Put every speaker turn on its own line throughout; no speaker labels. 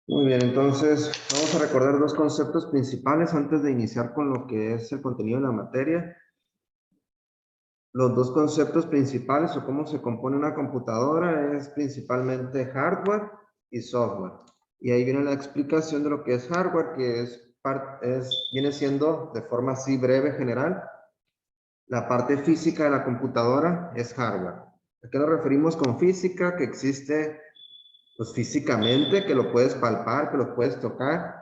Muy bien, entonces vamos a recordar dos conceptos principales antes de iniciar con lo que es el contenido de la materia. Los dos conceptos principales o cómo se compone una computadora es principalmente hardware y software. Y ahí viene la explicación de lo que es hardware, que viene siendo de forma así breve, general. La parte física de la computadora es hardware. ¿A qué nos referimos con física? Que existe pues físicamente, que lo puedes palpar, que lo puedes tocar.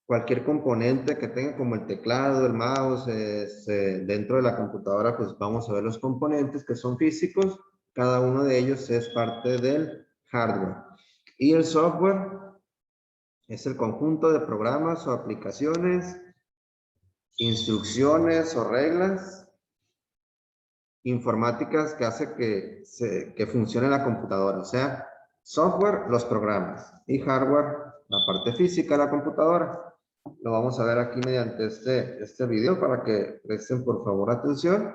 Cualquier componente que tenga como el teclado, el mouse, dentro de la computadora, pues vamos a ver los componentes que son físicos. Cada uno de ellos es parte del hardware. Y el software es el conjunto de programas o aplicaciones, instrucciones o reglas informáticas que hace que funcione la computadora. O sea, software, los programas, y hardware, la parte física de la computadora. Lo vamos a ver aquí mediante este video para que presten por favor atención.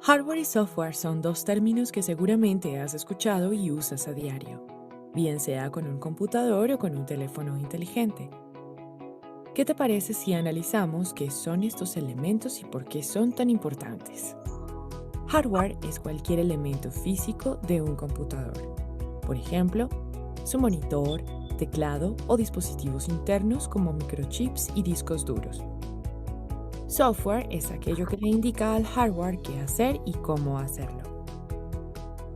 Hardware y software son dos términos que seguramente has escuchado y usas a diario, bien sea con un computador o con un teléfono inteligente. ¿Qué te parece si analizamos qué son estos elementos y por qué son tan importantes? Hardware es cualquier elemento físico de un computador. Por ejemplo, su monitor, teclado o dispositivos internos como microchips y discos duros. Software es aquello que le indica al hardware qué hacer y cómo hacerlo,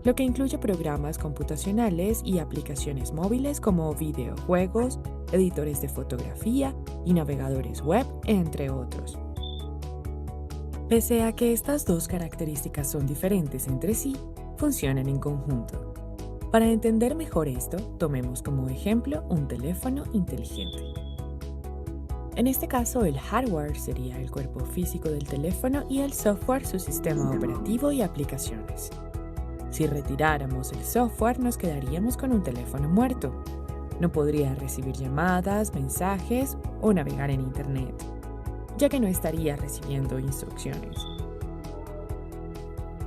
lo que incluye programas computacionales y aplicaciones móviles como videojuegos, editores de fotografía y navegadores web, entre otros. Pese a que estas dos características son diferentes entre sí, funcionan en conjunto. Para entender mejor esto, tomemos como ejemplo un teléfono inteligente. En este caso, el hardware sería el cuerpo físico del teléfono y el software su sistema operativo y aplicaciones. Si retiráramos el software, nos quedaríamos con un teléfono muerto. No podría recibir llamadas, mensajes o navegar en Internet, ya que no estaría recibiendo instrucciones.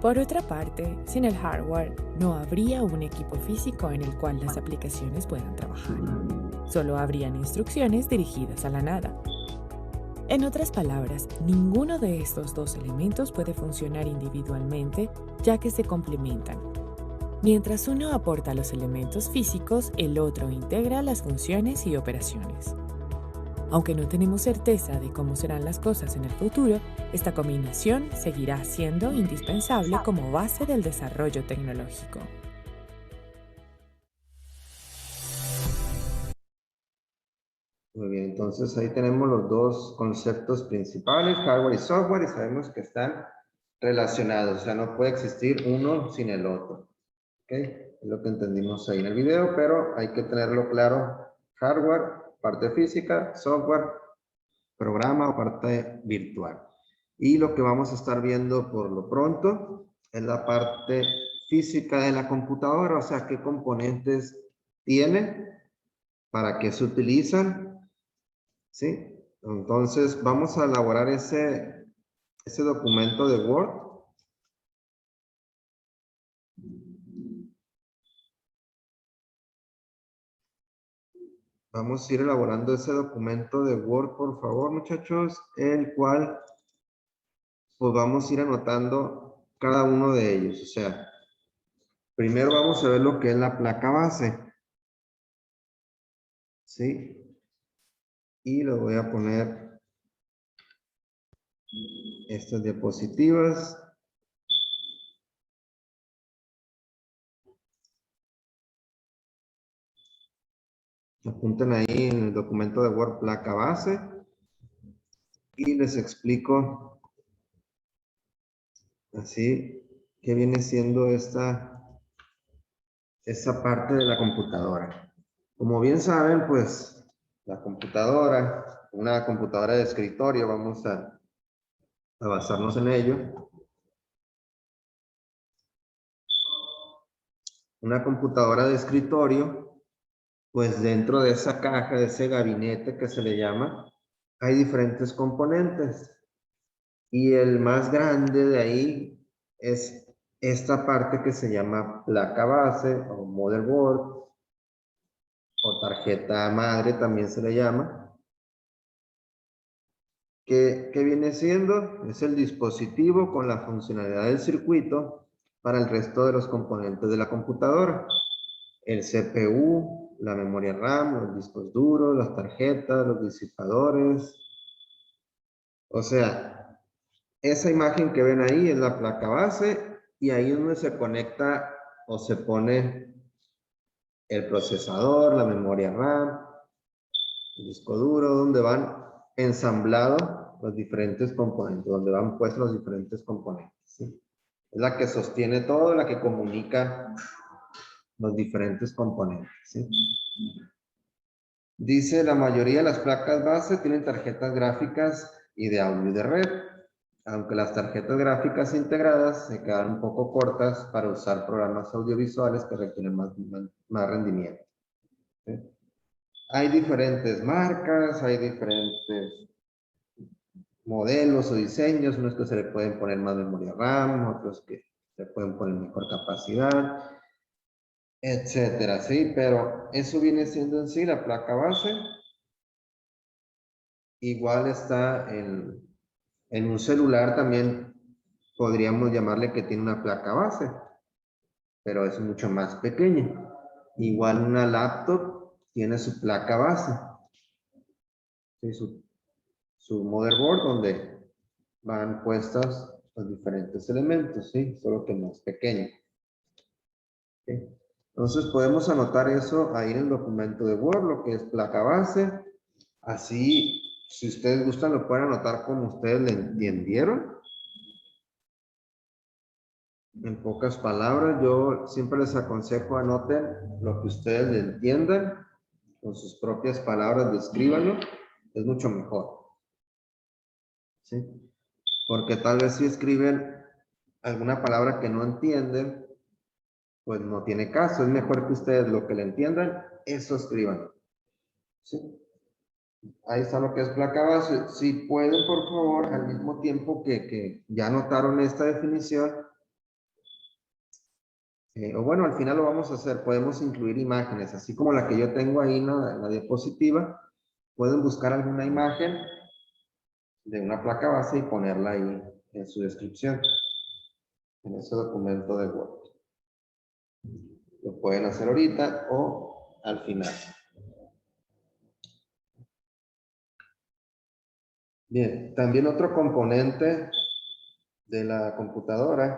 Por otra parte, sin el hardware, no habría un equipo físico en el cual las aplicaciones puedan trabajar. Solo habrían instrucciones dirigidas a la nada. En otras palabras, ninguno de estos dos elementos puede funcionar individualmente, ya que se complementan. Mientras uno aporta los elementos físicos, el otro integra las funciones y operaciones. Aunque no tenemos certeza de cómo serán las cosas en el futuro, esta combinación seguirá siendo indispensable como base del desarrollo tecnológico.
Muy bien, entonces ahí tenemos los dos conceptos principales, hardware y software, y sabemos que están relacionados, o sea, no puede existir uno sin el otro. ¿Ok? Es lo que entendimos ahí en el video, pero hay que tenerlo claro. Hardware, parte física, software, programa o parte virtual. Y lo que vamos a estar viendo por lo pronto es la parte física de la computadora, o sea, qué componentes tiene, para qué se utilizan, ¿sí? Entonces vamos a elaborar ese documento de Word. Vamos a ir elaborando ese documento de Word, por favor, muchachos, el cual pues vamos a ir anotando cada uno de ellos. O sea, primero vamos a ver lo que es la placa base, ¿sí? Y lo voy a poner estas diapositivas. Apunten ahí en el documento de Word placa base y les explico así qué viene siendo esta parte de la computadora. Como bien saben, pues la computadora, una computadora de escritorio, vamos a basarnos en ello. Una computadora de escritorio, pues dentro de esa caja, de ese gabinete que se le llama, hay diferentes componentes. Y el más grande de ahí es esta parte que se llama placa base o motherboard o tarjeta madre también se le llama. ¿Qué viene siendo? Es el dispositivo con la funcionalidad del circuito para el resto de los componentes de la computadora. El CPU, la memoria RAM, los discos duros, las tarjetas, los disipadores. O sea, esa imagen que ven ahí es la placa base y ahí es donde se conecta o se pone el procesador, la memoria RAM, el disco duro, donde van ensamblados los diferentes componentes, donde van puestos los diferentes componentes. ¿Sí? Es la que sostiene todo, la que comunica los diferentes componentes. ¿Sí? Dice, la mayoría de las placas base tienen tarjetas gráficas y de audio y de red, aunque las tarjetas gráficas integradas se quedan un poco cortas para usar programas audiovisuales que requieren más rendimiento. ¿Sí? Hay diferentes marcas, hay diferentes modelos o diseños, unos que se le pueden poner más memoria RAM, otros que se pueden poner mejor capacidad, etcétera, ¿sí? Pero eso viene siendo en sí la placa base. Igual está en un celular también, podríamos llamarle que tiene una placa base, pero es mucho más pequeña. Igual una laptop tiene su placa base, ¿sí? Su motherboard donde van puestos los diferentes elementos, ¿sí? Solo que más pequeño. ¿Sí? Entonces podemos anotar eso ahí en el documento de Word, lo que es placa base. Así, si ustedes gustan, lo pueden anotar como ustedes le entendieron. En pocas palabras, yo siempre les aconsejo anoten lo que ustedes le entiendan, con sus propias palabras, descríbanlo, es mucho mejor. ¿Sí? Porque tal vez si escriben alguna palabra que no entienden, pues no tiene caso. Es mejor que ustedes lo que le entiendan, eso escriban. ¿Sí? Ahí está lo que es placa base. Si pueden, por favor, al mismo tiempo que ya notaron esta definición, o bueno, al final lo vamos a hacer, podemos incluir imágenes, así como la que yo tengo ahí en la diapositiva, pueden buscar alguna imagen de una placa base y ponerla ahí en su descripción, en ese documento de Word. Lo pueden hacer ahorita o al final. Bien, también otro componente de la computadora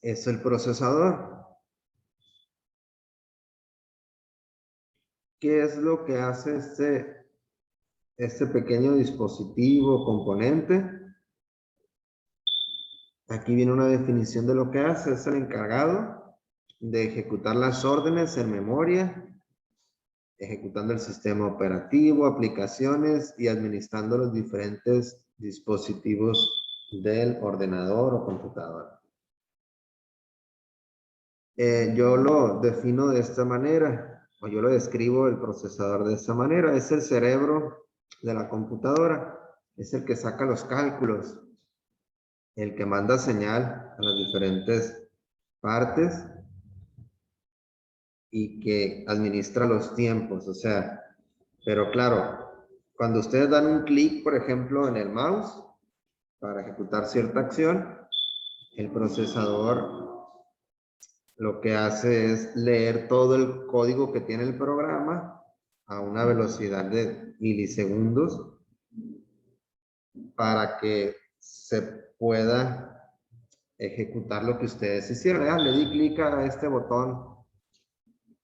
es el procesador. ¿Qué es lo que hace este pequeño dispositivo, componente? Aquí viene una definición de lo que hace. Es el encargado de ejecutar las órdenes en memoria, ejecutando el sistema operativo, aplicaciones y administrando los diferentes dispositivos del ordenador o computadora. Yo lo defino de esta manera, o yo lo describo el procesador de esta manera. Es el cerebro de la computadora, es el que saca los cálculos, el que manda señal a las diferentes partes y que administra los tiempos, o sea, pero claro, cuando ustedes dan un clic, por ejemplo, en el mouse para ejecutar cierta acción, el procesador lo que hace es leer todo el código que tiene el programa a una velocidad de milisegundos para que se pueda ejecutar lo que ustedes hicieron. Le di clic a este botón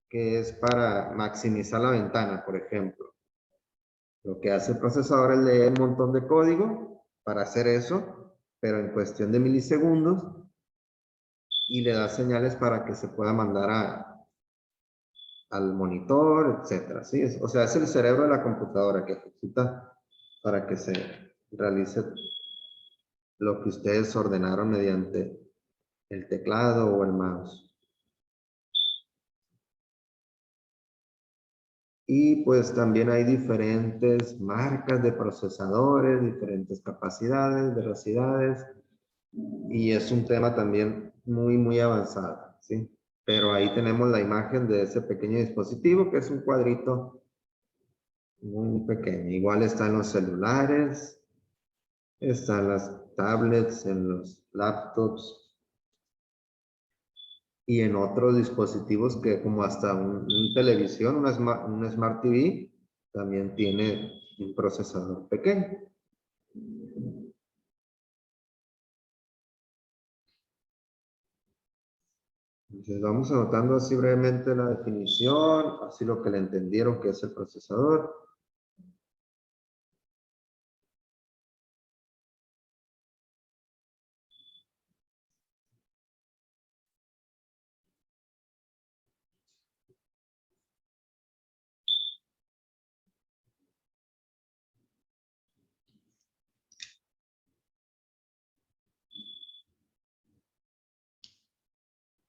que es para maximizar la ventana, por ejemplo. Lo que hace el procesador es leer un montón de código para hacer eso, pero en cuestión de milisegundos, y le da señales para que se pueda mandar al monitor, etcétera. ¿Sí? O sea, es el cerebro de la computadora que ejecuta para que se realice lo que ustedes ordenaron mediante el teclado o el mouse. Y pues también hay diferentes marcas de procesadores, diferentes capacidades, velocidades. Y es un tema también muy avanzado, ¿sí? Pero ahí tenemos la imagen de ese pequeño dispositivo que es un cuadrito muy pequeño. Igual está en los celulares, está en las tablets, en los laptops y en otros dispositivos que como hasta un televisión, un Smart TV, también tiene un procesador pequeño. Entonces vamos anotando así brevemente la definición, así lo que le entendieron que es el procesador.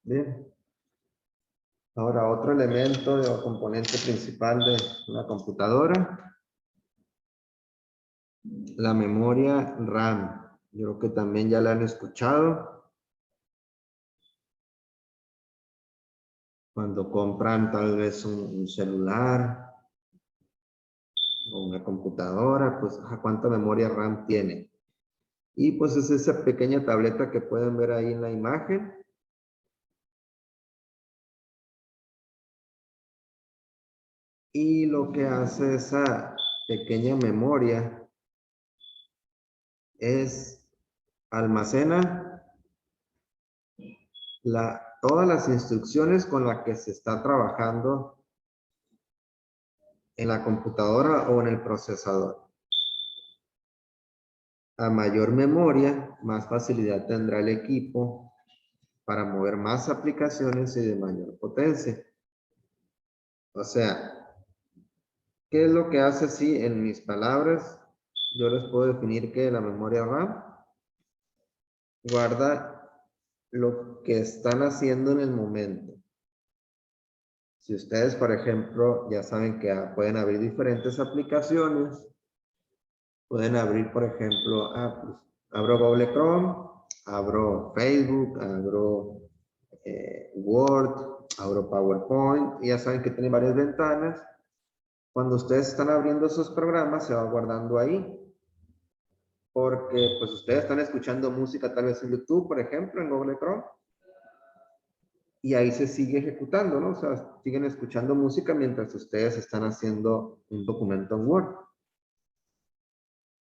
Bien. Ahora otro elemento o componente principal de una computadora, la memoria RAM. Yo creo que también ya la han escuchado. Cuando compran tal vez un celular o una computadora, pues ¿cuánta memoria RAM tiene? Y pues es esa pequeña tableta que pueden ver ahí en la imagen. Y lo que hace esa pequeña memoria es almacena todas las instrucciones con las que se está trabajando en la computadora o en el procesador. A mayor memoria, más facilidad tendrá el equipo para mover más aplicaciones y de mayor potencia. O sea, ¿qué es lo que hace así en mis palabras? Yo les puedo definir que la memoria RAM guarda lo que están haciendo en el momento. Si ustedes, por ejemplo, ya saben que pueden abrir diferentes aplicaciones, pueden abrir, por ejemplo, pues, abro Google Chrome, abro Facebook, abro Word, abro PowerPoint, y ya saben que tiene varias ventanas. Cuando ustedes están abriendo esos programas, se va guardando ahí, porque pues ustedes están escuchando música tal vez en YouTube, por ejemplo, en Google Chrome, y ahí se sigue ejecutando, ¿no? O sea, siguen escuchando música mientras ustedes están haciendo un documento en Word.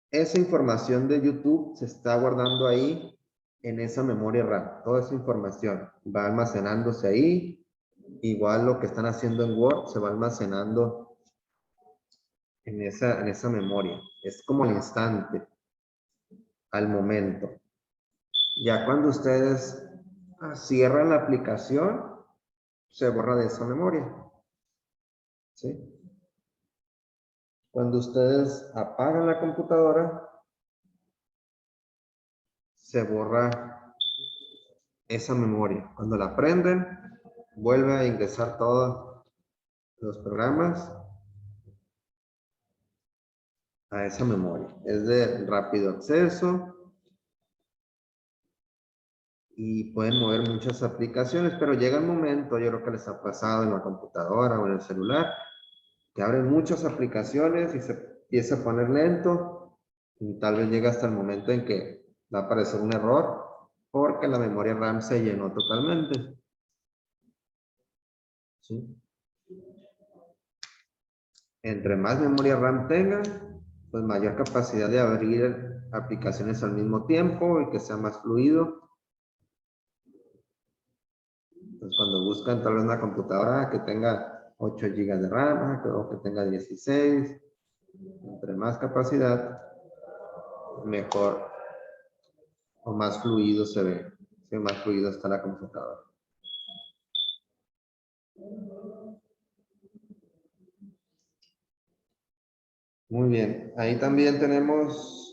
Esa información de YouTube se está guardando ahí en esa memoria RAM. Toda esa información va almacenándose ahí. Igual lo que están haciendo en Word se va almacenando en esa memoria. Es como al instante, al momento. Ya cuando ustedes cierran la aplicación, se borra de esa memoria. ¿Sí? Cuando ustedes apagan la computadora, se borra esa memoria. Cuando la prenden, vuelve a ingresar todos los programas a esa memoria. Es de rápido acceso y pueden mover muchas aplicaciones, pero llega un momento, yo creo que les ha pasado en la computadora o en el celular, que abren muchas aplicaciones y se empieza a poner lento y tal vez llega hasta el momento en que va a aparecer un error porque la memoria RAM se llenó totalmente. ¿Sí? Entre más memoria RAM tengan, pues mayor capacidad de abrir aplicaciones al mismo tiempo y que sea más fluido. Entonces, cuando buscan tal vez una computadora que tenga 8 GB de RAM o que tenga 16, entre más capacidad, mejor o más fluido se ve. Sí, más fluido está la computadora. Muy bien. Ahí también tenemos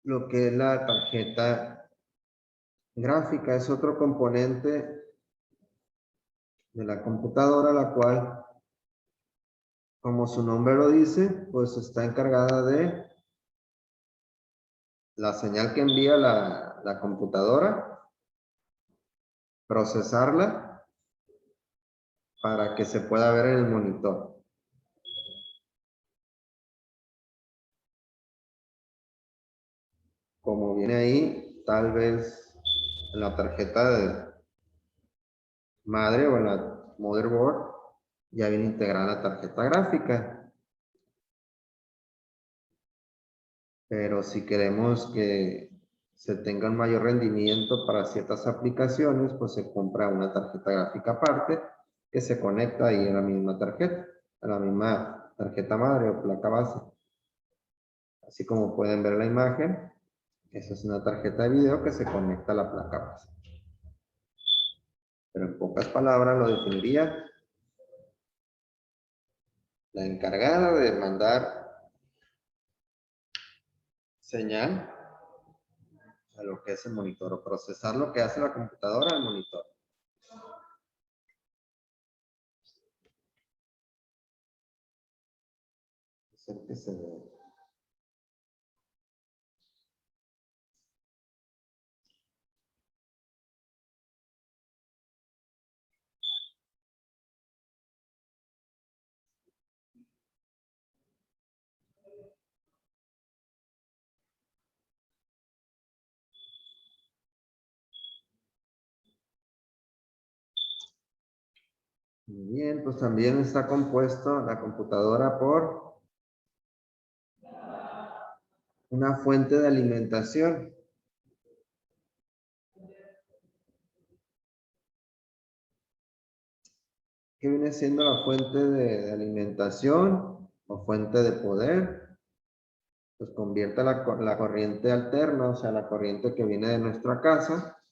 lo que es la tarjeta gráfica. Es otro componente de la computadora, la cual como su nombre lo dice, pues está encargada de la señal que envía la computadora, procesarla para que se pueda ver en el monitor. Como viene ahí, tal vez en la tarjeta de madre o en la motherboard, ya viene integrada la tarjeta gráfica. Pero si queremos que se tenga un mayor rendimiento para ciertas aplicaciones, pues se compra una tarjeta gráfica aparte que se conecta ahí en la misma tarjeta, a la misma tarjeta madre o placa base. Así como pueden ver la imagen, esa es una tarjeta de video que se conecta a la placa base. Pero en pocas palabras lo definiría la encargada de mandar señal a lo que es el monitor o procesar lo que hace la computadora al monitor. Acérquese de... Muy bien, pues también está compuesto la computadora por una fuente de alimentación. ¿Qué viene siendo la fuente de alimentación o fuente de poder? Pues convierte la corriente alterna, o sea, la corriente que viene de nuestra casa,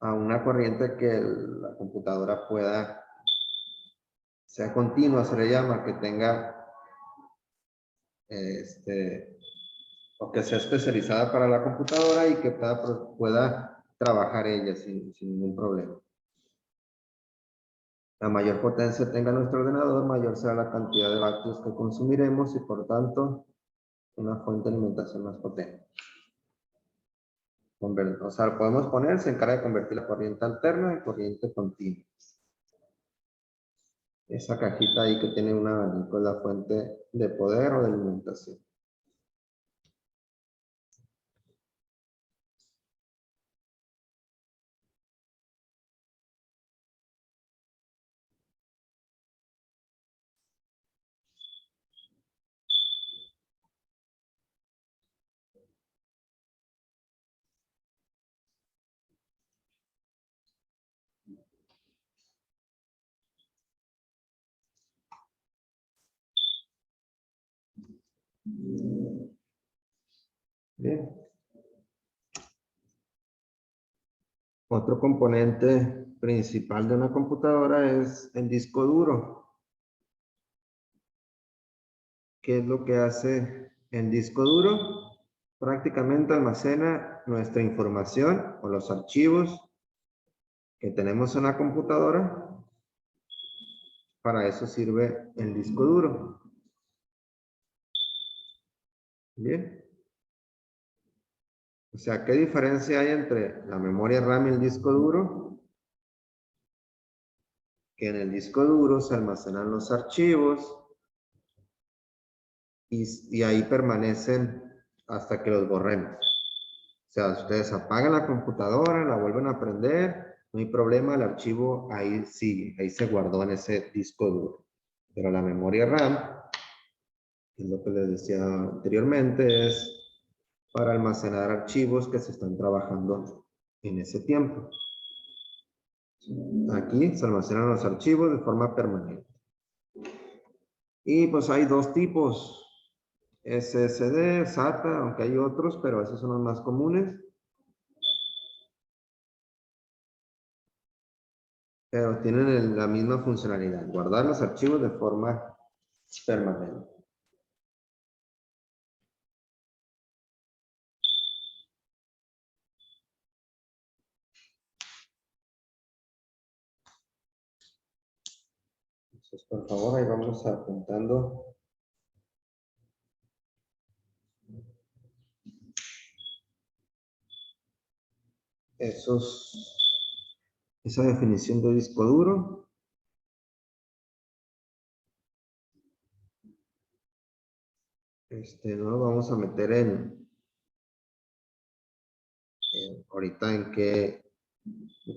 a una corriente que la computadora pueda, sea continua, se le llama, que tenga, o que sea especializada para la computadora y que pueda trabajar ella sin ningún problema. A mayor potencia tenga nuestro ordenador, mayor será la cantidad de vatios que consumiremos y por tanto una fuente de alimentación más potente. O sea, podemos poner, se encarga de convertir la corriente alterna en corriente continua. Esa cajita ahí que tiene un abanico es la fuente de poder o de alimentación. Bien. Otro componente principal de una computadora es el disco duro. ¿Qué es lo que hace el disco duro? Prácticamente almacena nuestra información o los archivos que tenemos en la computadora. Para eso sirve el disco duro. Bien. O sea, ¿qué diferencia hay entre la memoria RAM y el disco duro? Que en el disco duro se almacenan los archivos y ahí permanecen hasta que los borremos. O sea, ustedes apagan la computadora, la vuelven a prender, no hay problema, el archivo ahí sigue, ahí se guardó en ese disco duro. Pero la memoria RAM, que es lo que les decía anteriormente, es para almacenar archivos que se están trabajando en ese tiempo. Aquí se almacenan los archivos de forma permanente. Y pues hay dos tipos, SSD, SATA, aunque hay otros, pero esos son los más comunes. Pero tienen la misma funcionalidad, guardar los archivos de forma permanente. Entonces, por favor, ahí vamos apuntando. Esa definición de disco duro. No lo vamos a meter ahorita en que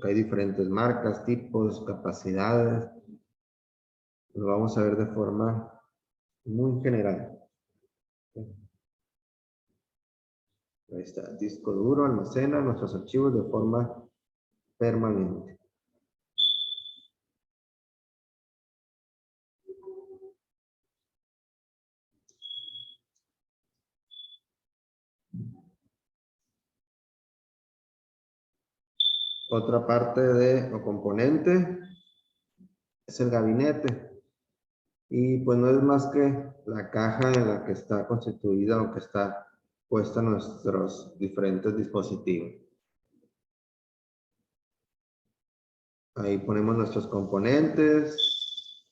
hay diferentes marcas, tipos, capacidades. Lo vamos a ver de forma muy general. Ahí está, disco duro almacena nuestros archivos de forma permanente. Otra parte o componente es el gabinete. Y pues no es más que la caja en la que está constituida o que está puesta nuestros diferentes dispositivos. Ahí ponemos nuestros componentes.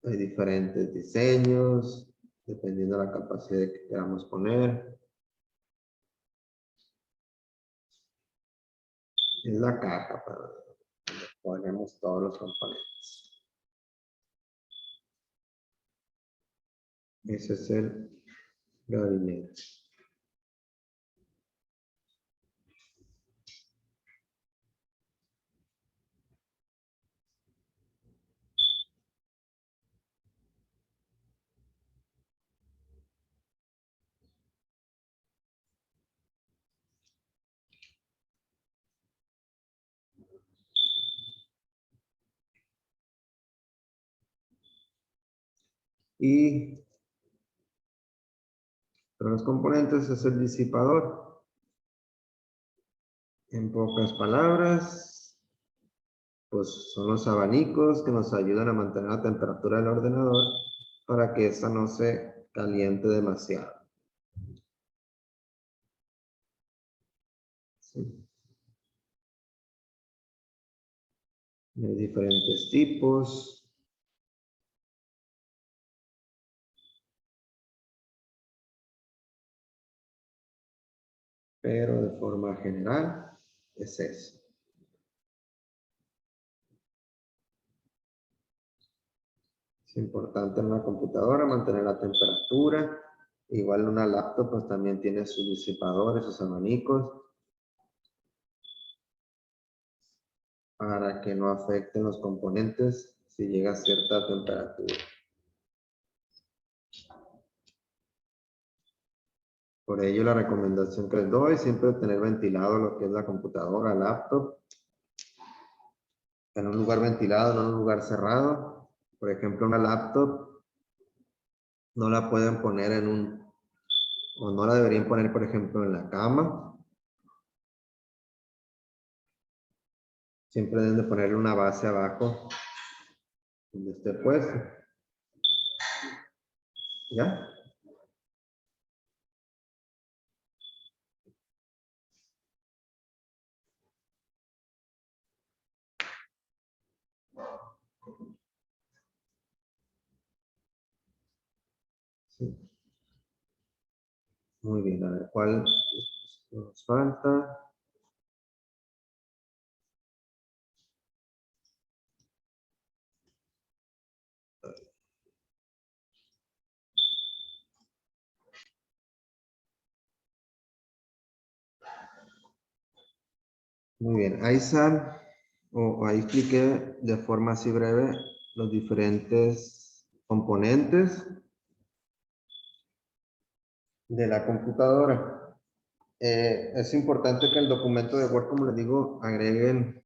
Hay diferentes diseños, dependiendo de la capacidad que queramos poner. Es la caja para donde ponemos todos los componentes. Ese es el gabinete. Y los componentes es el disipador. En pocas palabras, pues son los abanicos que nos ayudan a mantener la temperatura del ordenador para que esta no se caliente demasiado. ¿Sí? Hay diferentes tipos. Pero de forma general es eso. Es importante en una computadora mantener la temperatura. Igual una laptop pues también tiene sus disipadores, sus abanicos, para que no afecten los componentes si llega a cierta temperatura. Por ello la recomendación que les doy es siempre tener ventilado lo que es la computadora, laptop, en un lugar ventilado, no en un lugar cerrado. Por ejemplo, una laptop no la pueden poner o no la deberían poner, por ejemplo, en la cama. Siempre deben de ponerle una base abajo donde esté puesto. ¿Ya? Sí. Muy bien, a ver, ¿cuál nos falta? Muy bien, ahí están, o ahí expliqué de forma así breve los diferentes componentes de la computadora. Es importante que el documento de Word, como les digo, agreguen